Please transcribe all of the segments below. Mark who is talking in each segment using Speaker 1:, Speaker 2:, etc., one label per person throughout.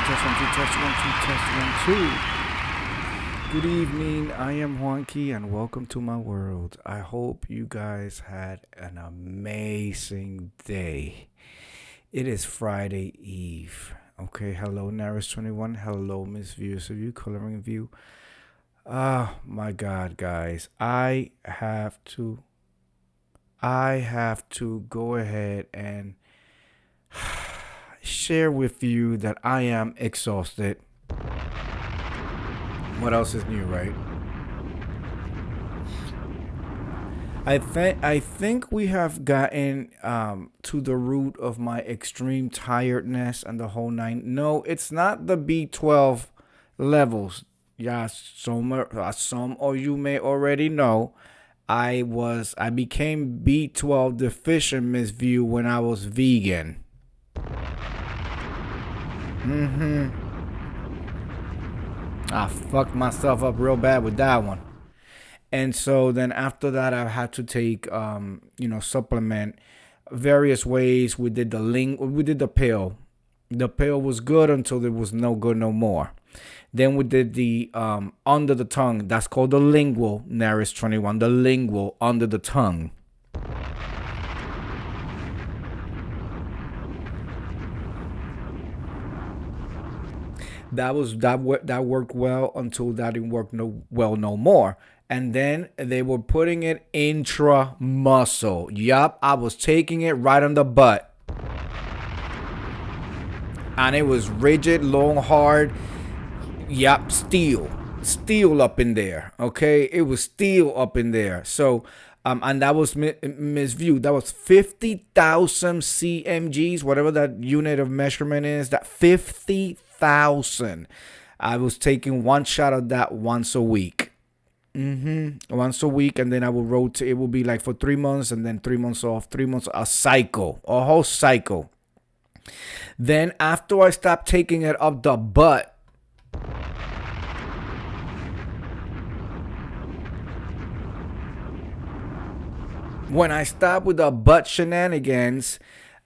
Speaker 1: test, one, two, test, one, two, test, one, two. Good evening. I am Juanqui, and welcome to my world. I hope you guys had an amazing day. It is Friday Eve. Okay, hello, Naris21. Hello, Miss Views of You, Coloring View. Ah, my God, guys. I have to go ahead and share with you that I am exhausted. What else is new, right? I think we have gotten to the root of my extreme tiredness and the whole nine. No, it's not the B12 levels. Yeah, some of you may already know. I became B12 deficient, Miss View, when I was vegan. Mm-hmm. I fucked myself up real bad with that one. And so then after that, I had to take, supplement various ways. We did the pill. The pill was good until it was no good no more. Then we did the under the tongue. That's called the lingual, Naris21. The lingual under the tongue. That worked well until that didn't work no more. And then they were putting it intra muscle. Yup, I was taking it right on the butt. And it was rigid, long, hard. Yup, steel up in there. Okay, it was steel up in there. So, and that was Miss View. That was 50,000 cmgs, whatever that unit of measurement is. That 50,000. I was taking one shot of that once a week. Once a week, and then I will rotate. It will be like for 3 months, and then 3 months off. 3 months, a cycle, a whole cycle. Then after I stopped taking it up the butt, when I stopped with the butt shenanigans,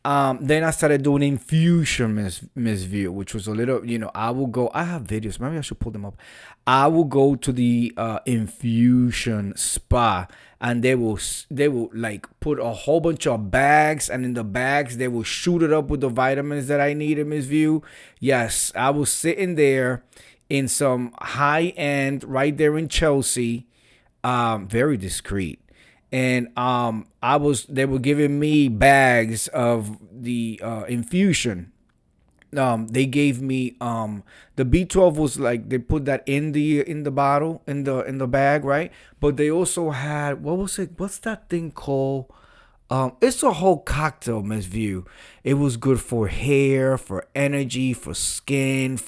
Speaker 1: then I started doing infusion, Miss View, which was a little, I will go. I have videos. Maybe I should pull them up. I will go to the infusion spa, and they will like put a whole bunch of bags, and in the bags they will shoot it up with the vitamins that I need in Miss View. Yes, I was sitting there in some high end right there in Chelsea, very discreet. And they were giving me bags of the infusion. They gave me the B12 was like they put that in the bottle in the bag, right? But they also had, what was it? What's that thing called? It's a whole cocktail, Miss View. It was good for hair, for energy, for skin,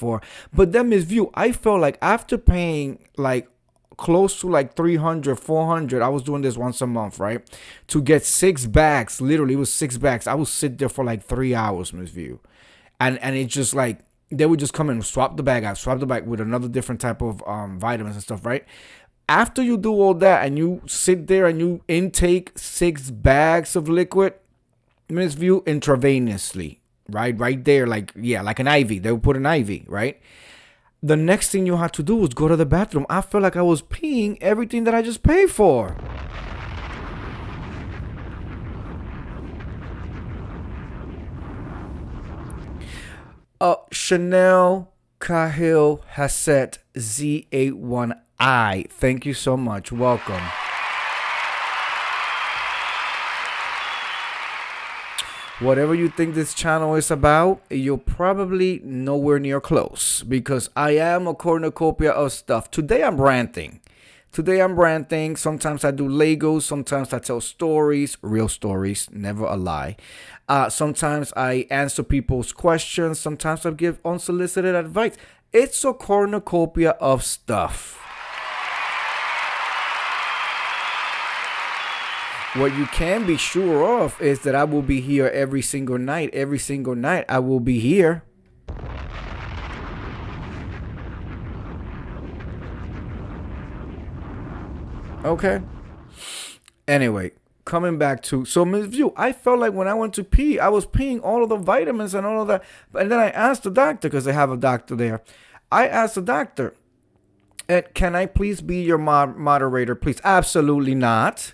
Speaker 1: but then Miss View, I felt like after paying like close to like 300, 400. I was doing this once a month, right? To get 6 bags, literally it was 6 bags. I would sit there for like 3 hours, Miss View. And it's just like, they would just come and swap the bag out, swap the bag with another different type of vitamins and stuff, right? After you do all that and you sit there and you intake 6 bags of liquid, Miss View, intravenously, right? Right there, like an IV. They would put an IV, right? The next thing you had to do was go to the bathroom. I felt like I was peeing everything that I just paid for. Chanel Cahill Hassett Z81I. Thank you so much. Welcome. Whatever you think this channel is about, you're probably nowhere near close, because I am a cornucopia of stuff. Today I'm ranting. Sometimes I do Legos. Sometimes I tell stories, real stories, never a lie. Sometimes I answer people's questions. Sometimes I give unsolicited advice. It's a cornucopia of stuff. What you can be sure of is that I will be here every single night. Every single night I will be here. Okay. Anyway, coming back to so Miss View, I felt like when I went to pee, I was peeing all of the vitamins and all of that. And then I asked the doctor because they have a doctor there. I asked the doctor, can I please be your moderator, please? Absolutely not.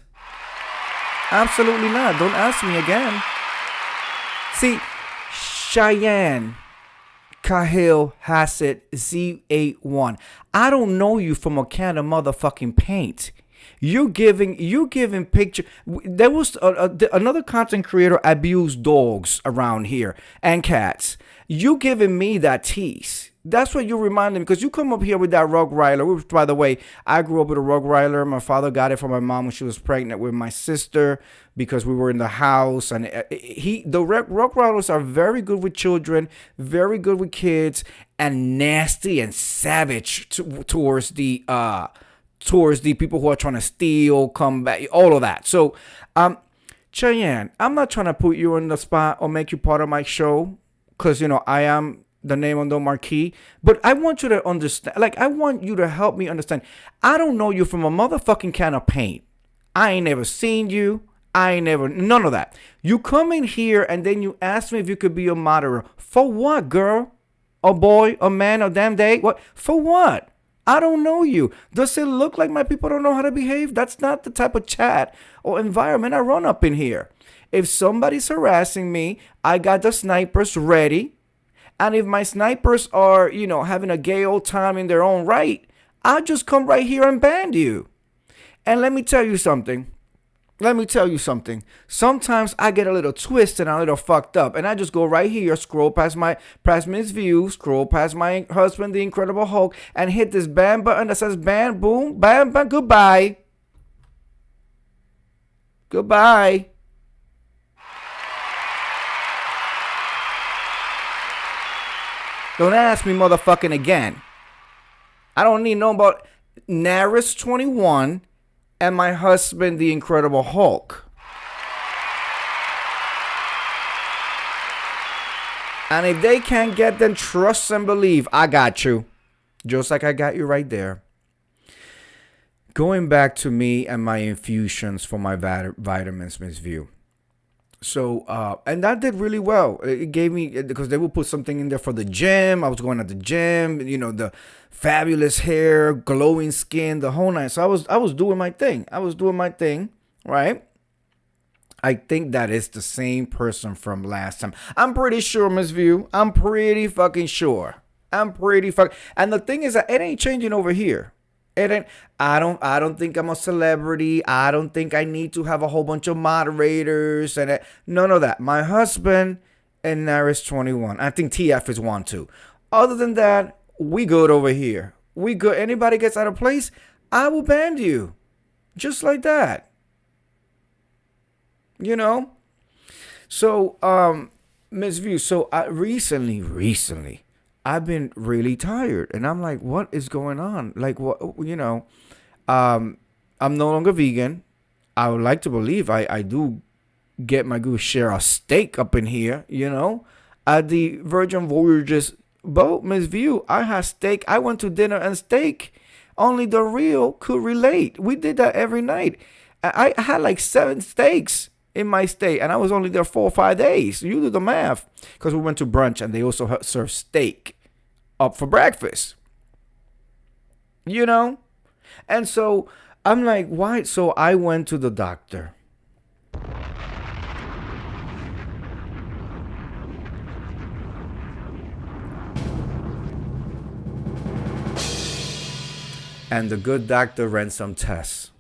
Speaker 1: Absolutely not. Don't ask me again. See, Cheyenne Cahill Hassett Z81. I don't know you from a can of motherfucking paint. You giving picture. There was another content creator abused dogs around here and cats. You giving me that tease. That's what you reminded me, because you come up here with that Rottweiler, which, by the way, I grew up with a Rottweiler. My father got it from my mom when she was pregnant with my sister because we were in the house. And the Rottweilers are very good with children, very good with kids, and nasty and savage towards the people who are trying to steal, come back, all of that. So, Cheyenne, I'm not trying to put you on the spot or make you part of my show, because, I am the name on the marquee, but I want you to understand, I want you to help me understand. I don't know you from a motherfucking can of paint. I ain't never seen you. None of that. You come in here and then you ask me if you could be a moderator. For what, girl? A boy, a man, a damn day? What? For what? I don't know you. Does it look like my people don't know how to behave? That's not the type of chat or environment I run up in here. If somebody's harassing me, I got the snipers ready. And if my snipers are, having a gay old time in their own right, I'll just come right here and ban you. And let me tell you something. Sometimes I get a little twisted and a little fucked up. And I just go right here, scroll past Miss View, scroll past my husband, the Incredible Hulk, and hit this ban button that says ban, boom, bam, bam, goodbye. Goodbye. Don't ask me motherfucking again. I don't need to know about Naris21 and my husband, the Incredible Hulk. And if they can't get them, trust and believe, I got you. Just like I got you right there. Going back to me and my infusions for my vitamins, Miss View. So, and that did really well. It gave me, because they would put something in there for the gym. I was going at the gym, the fabulous hair, glowing skin, the whole night. So I was doing my thing. Right? I think that is the same person from last time. I'm pretty sure, Miss View. I'm pretty fucking sure. And the thing is that it ain't changing over here. I don't think I'm a celebrity. I don't think I need to have a whole bunch of moderators and none of that. My husband and Naris21. I think TF is one too. Other than that, we good over here. We good. Anybody gets out of place, I will ban you. Just like that. So, Ms. View, so I recently, I've been really tired, and I'm like, what is going on? I'm no longer vegan. I would like to believe I do get my good share of steak up in here, At the Virgin Voyages boat, Miss View, I had steak. I went to dinner and steak. Only the real could relate. We did that every night. I had like 7 steaks in my stay, and I was only there 4 or 5 days. You do the math, because we went to brunch and they also serve steak up for breakfast, and so I'm like, why? So I went to the doctor. And the good doctor ran some tests.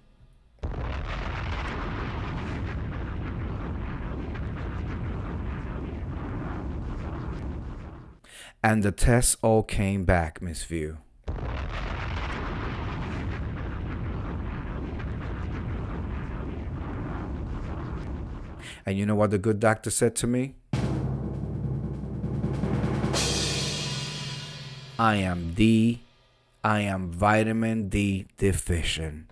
Speaker 1: And the tests all came back, Miss View. And you know what the good doctor said to me? I am vitamin D deficient.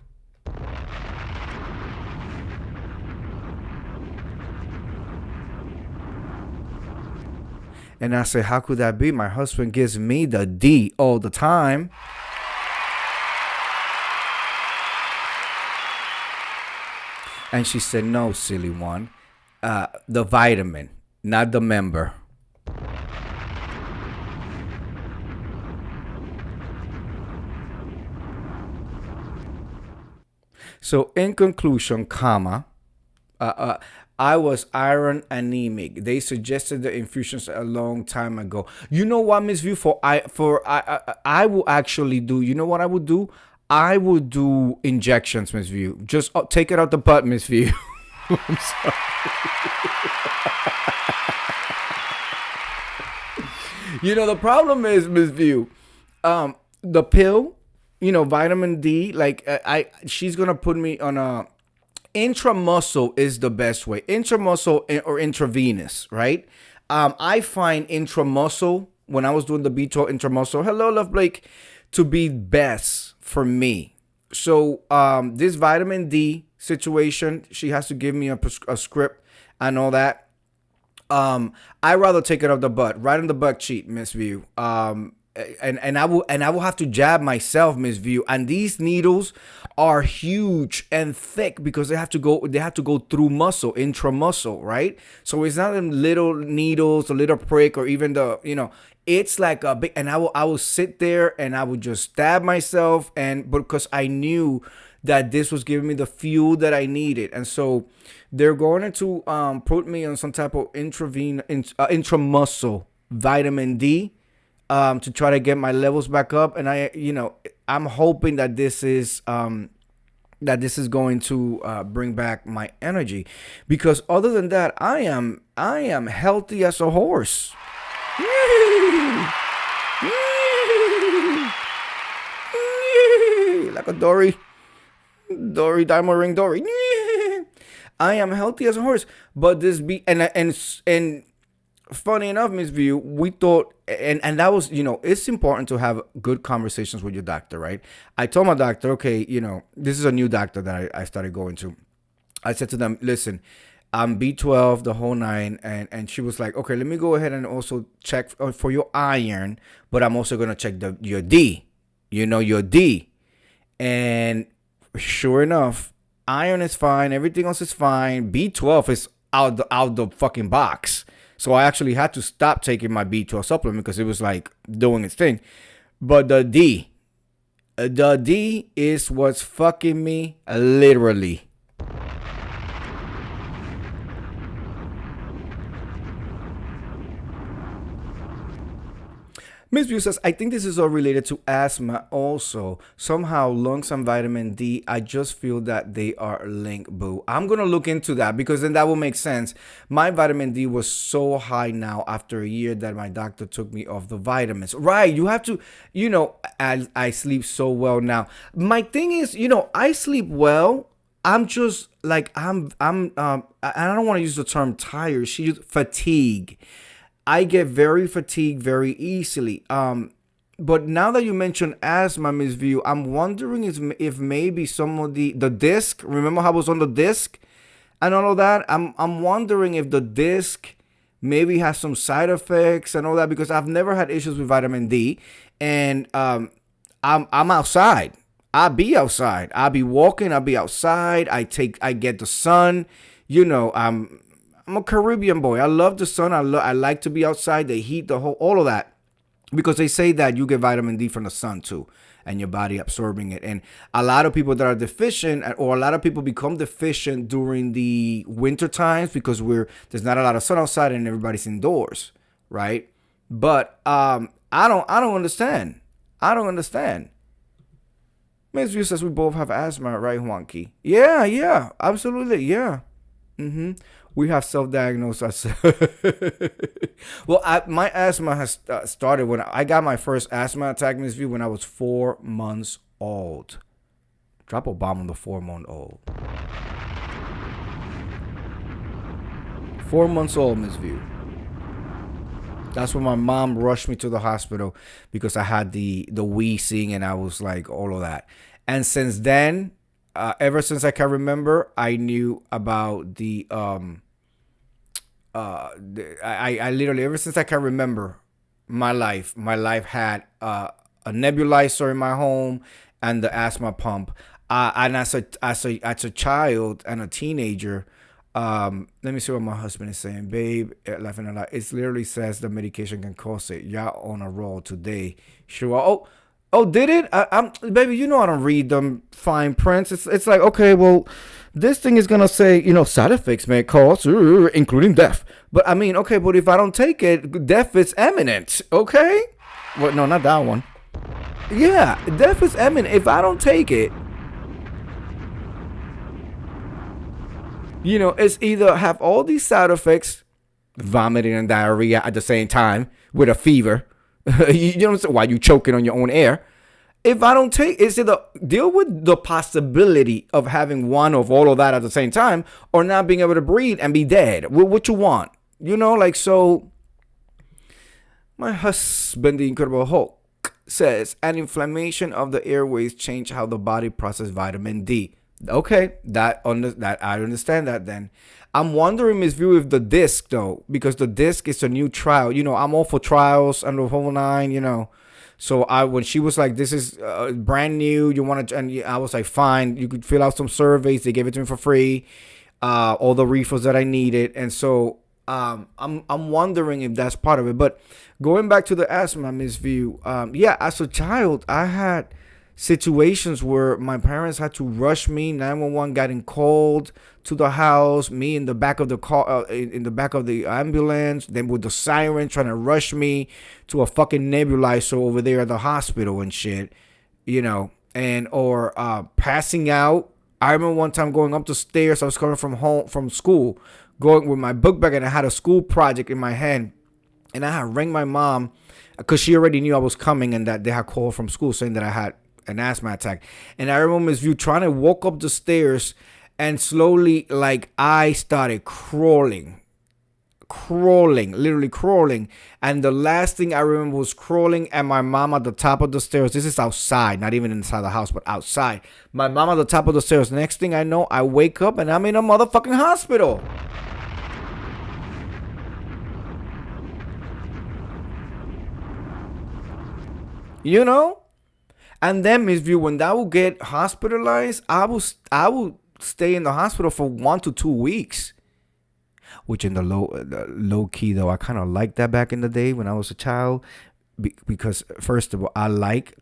Speaker 1: And I said, how could that be? My husband gives me the D all the time. And she said, no, silly one. The vitamin, not the member. So, in conclusion, comma, uh, uh, I was iron anemic. They suggested the infusions a long time ago. You know what, Miss View? I will actually do. You know what I would do? I would do injections, Miss View. Just take it out the butt, Miss View. I'm sorry. You know the problem is, Miss View, the pill, vitamin D. Like she's gonna put me on a intramuscle is the best way. Intramuscle or intravenous, right? I find intramuscle when I was doing the B12 intramuscle. Hello, Love Blake, to be best for me. So this vitamin D situation, she has to give me a script and all that. I rather take it off the butt, right in the butt cheek, Miss View. And I will have to jab myself, Miss View. And these needles are huge and thick because they have to go through muscle, intramuscle, right? So it's not them little needles, a little prick, or even it's like a big. And I will sit there and I would just stab myself, and because I knew that this was giving me the fuel that I needed. And so they're going to put me on some type of intramuscle vitamin D to try to get my levels back up. And I'm hoping that this is going to bring back my energy, because other than that, I am healthy as a horse. Like a Dory Diamond Ring Dory. I am healthy as a horse, but this be and funny enough, Miss View, we thought, and that was, it's important to have good conversations with your doctor, right? I told my doctor, okay, this is a new doctor that I started going to. I said to them, listen, I'm B12, the whole nine, and she was like, okay, let me go ahead and also check for your iron, but I'm also gonna check your D, your D, and sure enough, iron is fine, everything else is fine. B12 is out the fucking box. So I actually had to stop taking my B12 supplement because it was like doing its thing. But the D is what's fucking me literally. Miss View says, I think this is all related to asthma also. Somehow, lungs and vitamin D, I just feel that they are linked, boo. I'm going to look into that because then that will make sense. My vitamin D was so high now after a year that my doctor took me off the vitamins. Right, you have to, I sleep so well now. My thing is, I sleep well. I'm just like, I don't want to use the term tired. She's fatigue. I get very fatigued very easily. But now that you mentioned asthma, Miss View, I'm wondering if maybe some of the disc. Remember how I was on the disc and all of that. I'm wondering if the disc maybe has some side effects and all that, because I've never had issues with vitamin D, and I'm outside. I'll be outside. I'll be walking. I'll be outside. I get the sun. I'm a Caribbean boy. I love the sun. I like to be outside. The heat, all of that, because they say that you get vitamin D from the sun too, and your body absorbing it. And a lot of people that are deficient, or a lot of people become deficient during the winter times because there's not a lot of sun outside and everybody's indoors, right? But I don't understand. I don't understand. Ms. View says we both have asthma, right, Juanqui? Yeah, absolutely, yeah. We have self-diagnosed ourselves. Well, my asthma has started when I got my first asthma attack, Miss View, when I was 4 months old. Drop a bomb on the 4-month old. 4 months old, Miss View. That's when my mom rushed me to the hospital because I had the wheezing and I was like all of that. And since then, ever since I can remember, I knew about I literally, ever since I can remember my life had a nebulizer in my home and the asthma pump. And as a child and a teenager, let me see what my husband is saying. Babe, laughing a lot. It literally says the medication can cause it. Y'all on a roll today. Sure. Oh, did it? I'm baby. You know I don't read them fine prints. It's like, okay, well, this thing is gonna say, side effects may cause, including death. But I mean, okay, but if I don't take it, death is imminent. Okay. Well, no, not that one. Yeah, death is imminent if I don't take it. It's either have all these side effects, vomiting and diarrhea at the same time with a fever, you know what I'm saying, while you choking on your own air. If I don't take, it's either deal with the possibility of having one of all of that at the same time, or not being able to breathe and be dead. What you want, so. My husband, the Incredible Hulk, says an inflammation of the airways change how the body processes vitamin D. Okay, that I understand that. Then I'm wondering, Miss View, if the disc though, because the disc is a new trial. I'm all for trials and the whole nine. So when she was like, "This is brand new," you want to, and I was like, "Fine." You could fill out some surveys. They gave it to me for free, all the refills that I needed, and so I'm wondering if that's part of it. But going back to the asthma, Miss View, as a child, I had situations where my parents had to rush me. 911 getting called to the house, me in the back of the car, in the back of the ambulance, then with the siren trying to rush me to a fucking nebulizer over there at the hospital and shit, or passing out. I remember one time going up the stairs. I was coming from school, going with my book bag, and I had a school project in my hand, and I had rang my mom because she already knew I was coming and that they had called from school saying that I had an asthma attack. And I remember Miss View trying to walk up the stairs, and slowly, like, I started crawling, literally crawling. And the last thing I remember was crawling, and my mom at the top of the stairs. This is outside, not even inside the house, but outside. My mom at the top of the stairs. Next thing I know, I wake up and I'm in a motherfucking hospital. And then, Miss View, when I would get hospitalized, I would stay in the hospital for 1 to 2 weeks. Which in the low key though, I kind of liked that back in the day when I was a child, because first of all,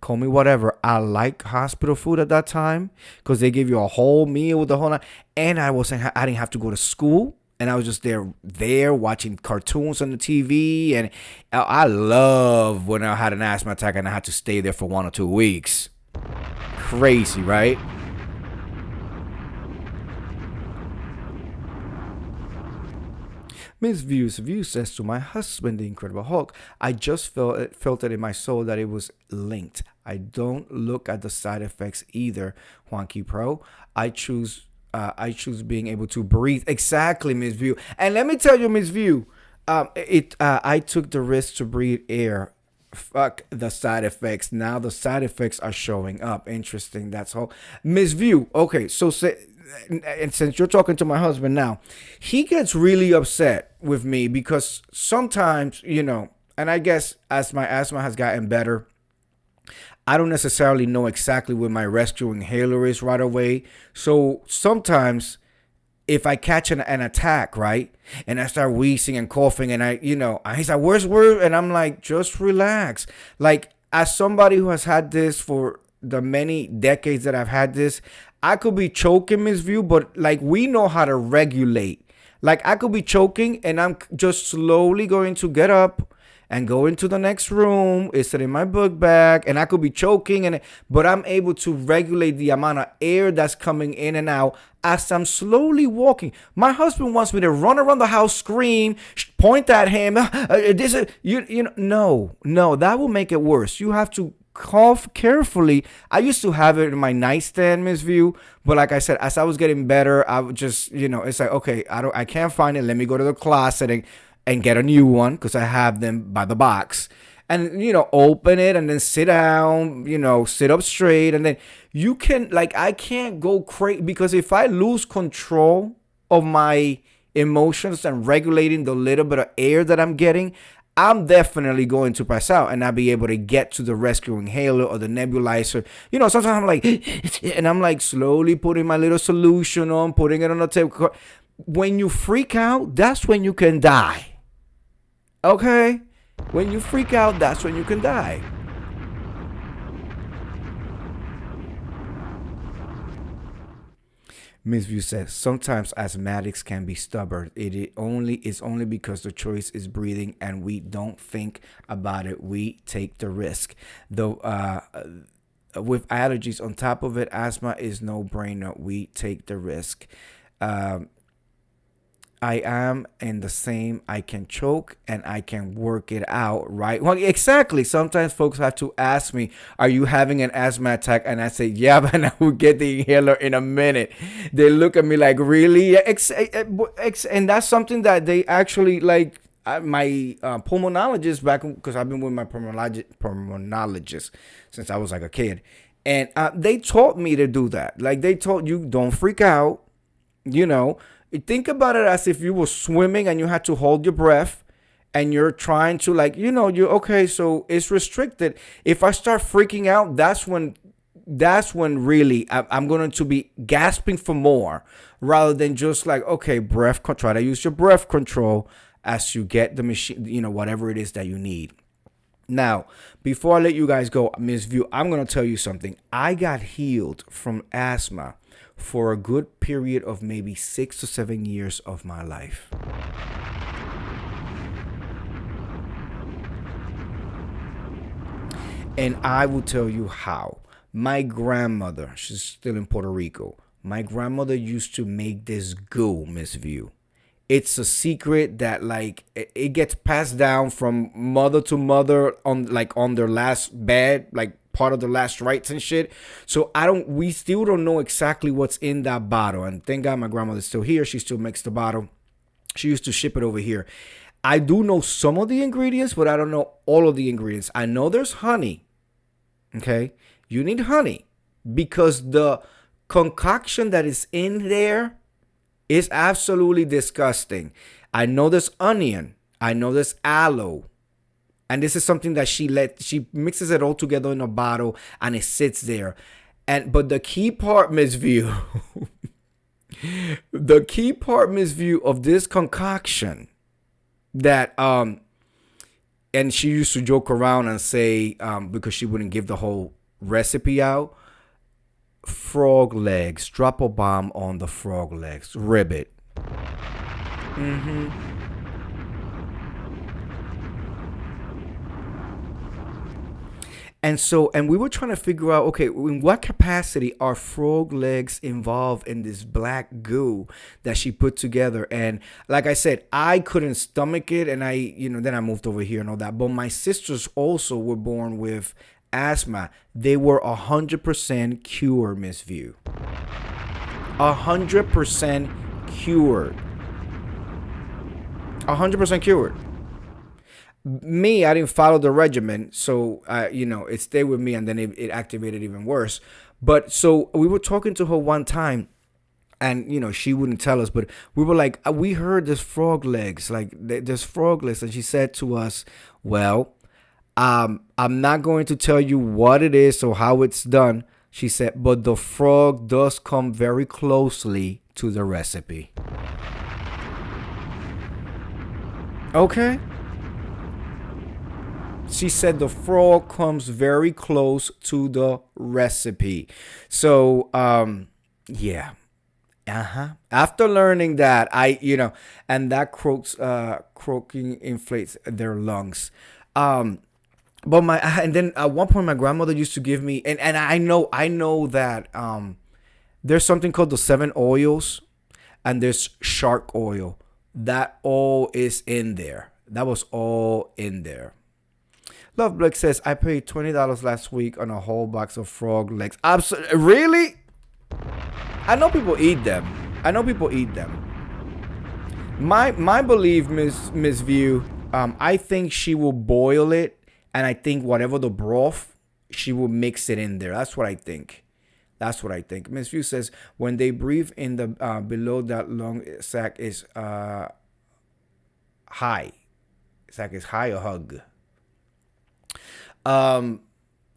Speaker 1: call me whatever, I like hospital food at that time because they give you a whole meal with the whole night, and I didn't have to go to school. And I was just there watching cartoons on the TV. And I love when I had an asthma attack and I had to stay there for 1 or 2 weeks. Crazy, right? Miss View says to my husband, the Incredible Hulk, I just felt it in my soul that it was linked. I don't look at the side effects either, Juanqui Pro. I choose being able to breathe. Exactly, Miss View. And let me tell you, Miss View, I took the risk to breathe air. Fuck the side effects. Now the side effects are showing up. Interesting. That's all. Miss View. Okay, so and since you're talking to my husband now, he gets really upset with me because sometimes, and I guess as my asthma has gotten better, I don't necessarily know exactly where my rescue inhaler is right away. So sometimes if I catch an attack, right, and I start wheezing and coughing, and he's like, where's? And I'm like, just relax. Like, as somebody who has had this for the many decades that I've had this, I could be choking, Miss View, but like, we know how to regulate. Like, I could be choking and I'm just slowly going to get up and go into the next room. It's in my book bag, and I could be choking, but I'm able to regulate the amount of air that's coming in and out as I'm slowly walking. My husband wants me to run around the house, scream, point at him. No, that will make it worse. You have to cough carefully. I used to have it in my nightstand, Miss View, but like I said, as I was getting better, I would just, it's like, okay, I can't find it. Let me go to the closet and get a new one because I have them by the box, and open it and then sit down, sit up straight, and then you can, like, I can't go crazy, because if I lose control of my emotions and regulating the little bit of air that I'm getting, I'm definitely going to pass out and not be able to get to the rescue inhaler or the nebulizer. Sometimes I'm like, and I'm like slowly putting my little solution on, putting it on the table. When you freak out, that's when you can die. Okay? When you freak out, that's when you can die. Miss View says sometimes asthmatics can be stubborn. It's only because the choice is breathing and we don't think about it. We take the risk. Though with allergies on top of it, asthma is no brainer. We take the risk. Um, I am in the same. I can choke and I can work it out, right? Well, exactly. Sometimes folks have to ask me, "Are you having an asthma attack?" And I say, "Yeah, but I will get the inhaler in a minute." They look at me like, "Really?" And that's something that they actually like. My pulmonologist back, because I've been with my pulmonologist since I was like a kid, and they taught me to do that. Like they told you, don't freak out. You know, think about it as if you were swimming and you had to hold your breath and you're trying to like, you're okay. So it's restricted. If I start freaking out, that's when really I'm going to be gasping for more rather than just like, okay, try to use your breath control as you get the machine, whatever it is that you need. Now, before I let you guys go, Miss View, I'm going to tell you something. I got healed from asthma for a good period of maybe 6 to 7 years of my life. And I will tell you how. My grandmother, she's still in Puerto Rico. My grandmother used to make this goo, Miss View. It's a secret that like it gets passed down from mother to mother on their last bed, like part of the last rites and shit. So we still don't know exactly what's in that bottle. And thank God my grandmother's still here. She still makes the bottle. She used to ship it over here. I do know some of the ingredients, but I don't know all of the ingredients. I know there's honey. Okay. You need honey because the concoction that is in there is absolutely disgusting. I know there's onion. I know there's aloe. And this is something that she mixes it all together in a bottle and it sits there. But the key part, Miss View, the key part, Miss View, of this concoction that and she used to joke around and say because she wouldn't give the whole recipe out. Frog legs. Drop a bomb on the frog legs. Ribbit. Mm-hmm. And we were trying to figure out, okay, in what capacity are frog legs involved in this black goo that she put together? And like I said, I couldn't stomach it, and then I moved over here and all that. But my sisters also were born with asthma. They were 100% cured, Miss View. 100% cured. 100% cured. Me, I didn't follow the regimen, so it stayed with me, and then it activated even worse. But so we were talking to her one time, and she wouldn't tell us, but we were like, we heard there's frog legs, like there's frog legs, and she said to us, well, I'm not going to tell you what it is or how it's done. She said, but the frog does come very closely to the recipe. Okay. She said the frog comes very close to the recipe. So, yeah. After learning that, and that croaking inflates their lungs. But and then at one point my grandmother used to give me, and I know that there's something called the 7 oils, and there's shark oil. That all is in there. That was all in there. Love Black says, I paid $20 last week on a whole box of frog legs. Absolutely. Really? I know people eat them. My belief, Miss View, I think she will boil it, and I think whatever the broth, she will mix it in there. That's what I think. Miss View says, when they breathe in the below that lung sac is high. It's like it's high a hug. Um,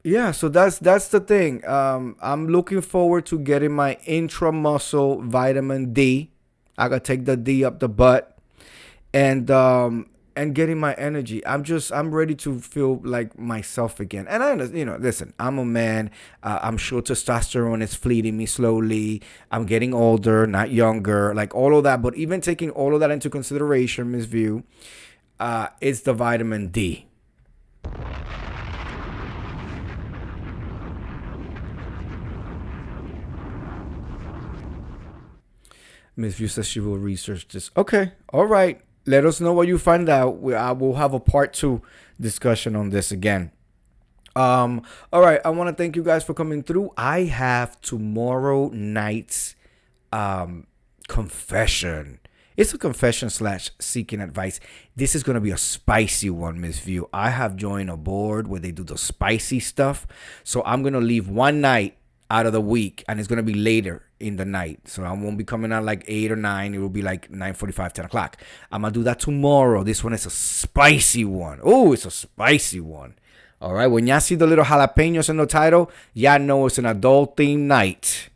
Speaker 1: yeah, so that's the thing. I'm looking forward to getting my intramuscle vitamin D. I gotta take the D up the butt, and getting my energy. I'm ready to feel like myself again. And I understand, listen, I'm a man. I'm sure testosterone is fleeting me slowly. I'm getting older, not younger, like all of that. But even taking all of that into consideration, Miss View, it's the vitamin D. Miss View says she will research this. Okay, all right. Let us know what you find out. I will have a part two discussion on this again. All right. I want to thank you guys for coming through. I have tomorrow night's confession. It's a confession slash seeking advice. This is gonna be a spicy one, Miss View. I have joined a board where they do the spicy stuff. So I'm gonna leave one night out of the week, and it's gonna be later in the night. So I won't be coming out like 8 or 9. It will be like 9:45, 10 o'clock. I'm gonna do that tomorrow. This one is a spicy one. Oh, it's a spicy one. All right. When y'all see the little jalapenos in the title, y'all know it's an adult themed night.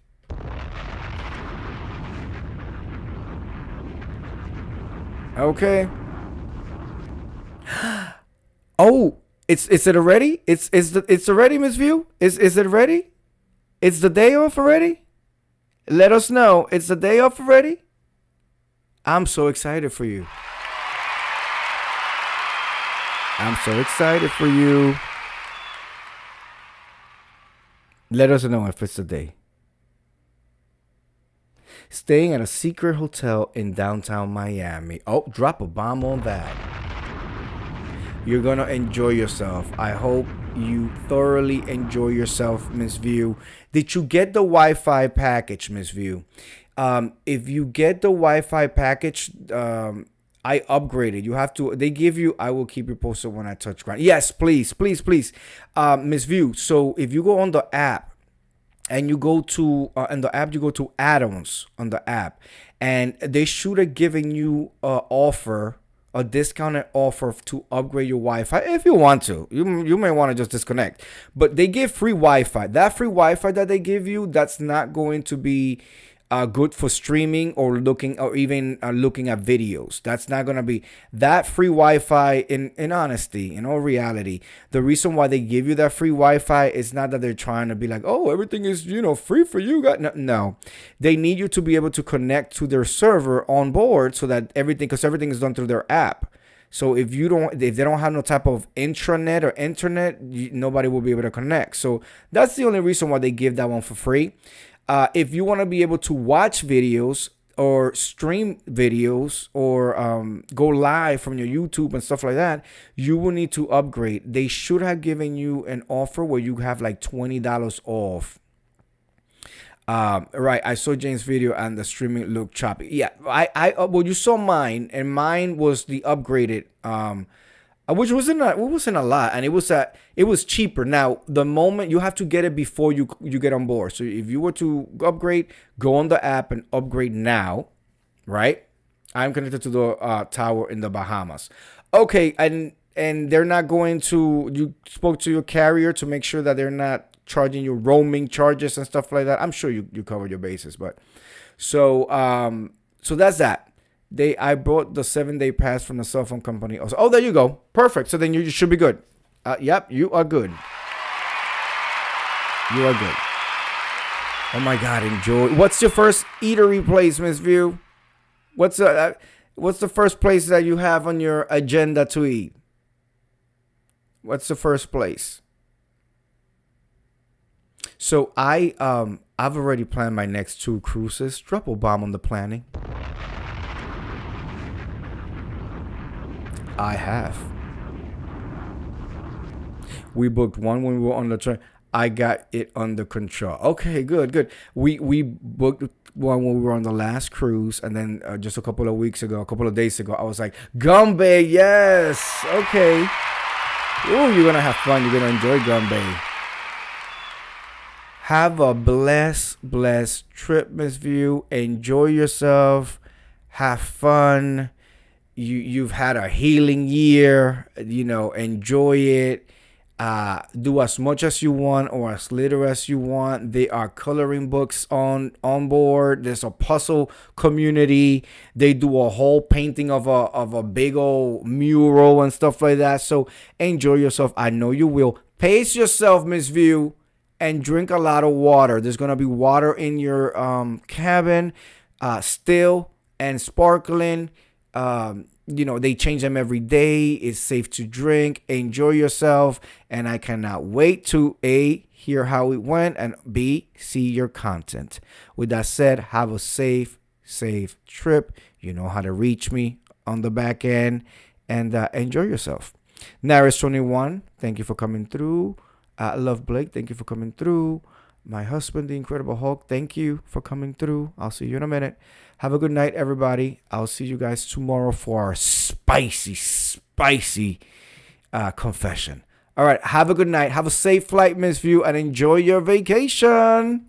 Speaker 1: Okay. Oh, it's it already? It's already, Miss View? Is it ready? It's the day off already? Let us know. It's the day off already? I'm so excited for you. I'm so excited for you. Let us know if it's the day. Staying at a secret hotel in downtown Miami. Oh, drop a bomb on that. You're going to enjoy yourself. I hope you thoroughly enjoy yourself, Miss View. Did you get the Wi-Fi package, Miss View? If you get the Wi-Fi package, I upgraded. You have to, they give you, I will keep you posted when I touch ground. Yes, please, please, please. Miss View, so if you go on the app, and you go to in the app, you go to add-ons on the app, and they should have given you a discounted offer to upgrade your Wi-Fi if you want to. You may want to just disconnect, but they give free Wi-Fi. That free Wi-Fi that they give you, that's not going to be good for streaming or even looking at videos. That's not gonna be that free Wi-Fi. In honesty, in all reality, the reason why they give you that free Wi-Fi is not that they're trying to be like, oh, everything is free for you guys. No, they need you to be able to connect to their server on board so that because everything is done through their app. So if they don't have no type of intranet or internet, nobody will be able to connect. So that's the only reason why they give that one for free. If you want to be able to watch videos or stream videos or go live from your YouTube and stuff like that, you will need to upgrade. They should have given you an offer where you have like $20 off. Right. I saw James' video and the streaming looked choppy. Yeah. Well, you saw mine, and mine was the upgraded, which wasn't a lot, and it was cheaper. Now, the moment you have to get it before you get on board. So if you were to upgrade, go on the app and upgrade now, right? I'm connected to the tower in the Bahamas. Okay, and they're not going to. You spoke to your carrier to make sure that they're not charging you roaming charges and stuff like that. I'm sure you covered your bases, but so that's that. I bought the 7-day pass from the cell phone company also. Oh, there you go. Perfect. So then you should be good. Yep, you are good. You are good. Oh my God, enjoy. What's your first eatery place, Miss View? What's the first place that you have on your agenda to eat? What's the first place? So I've already planned my next 2 cruises. Drop a bomb on the planning. I have. We booked one when we were on the train. I got it under control. Okay, good. We booked one when we were on the last cruise, and then just a couple of days ago, I was like, Gumbe, yes. Okay. Ooh, you're gonna have fun. You're gonna enjoy Gumbe. Have a blessed trip, Miss View. Enjoy yourself. Have fun. you've had a healing year. Enjoy it. Do as much as you want or as little as you want. There are coloring books on board. There's a puzzle community. They do a whole painting of a big old mural and stuff like that. So enjoy yourself. I know you will. Pace yourself, Miss View, and drink a lot of water. There's gonna be water in your cabin, still and sparkling. They change them every day. It's safe to drink. Enjoy yourself. And I cannot wait to A, hear how it went, and B, see your content. With that said, have a safe trip. You know how to reach me on the back end. And enjoy yourself. Naris21, thank you for coming through. Love Blake, thank you for coming through. My husband, the Incredible Hulk, thank you for coming through. I'll see you in a minute. Have a good night, everybody. I'll see you guys tomorrow for our spicy confession. All right, have a good night. Have a safe flight, Miss View, and enjoy your vacation.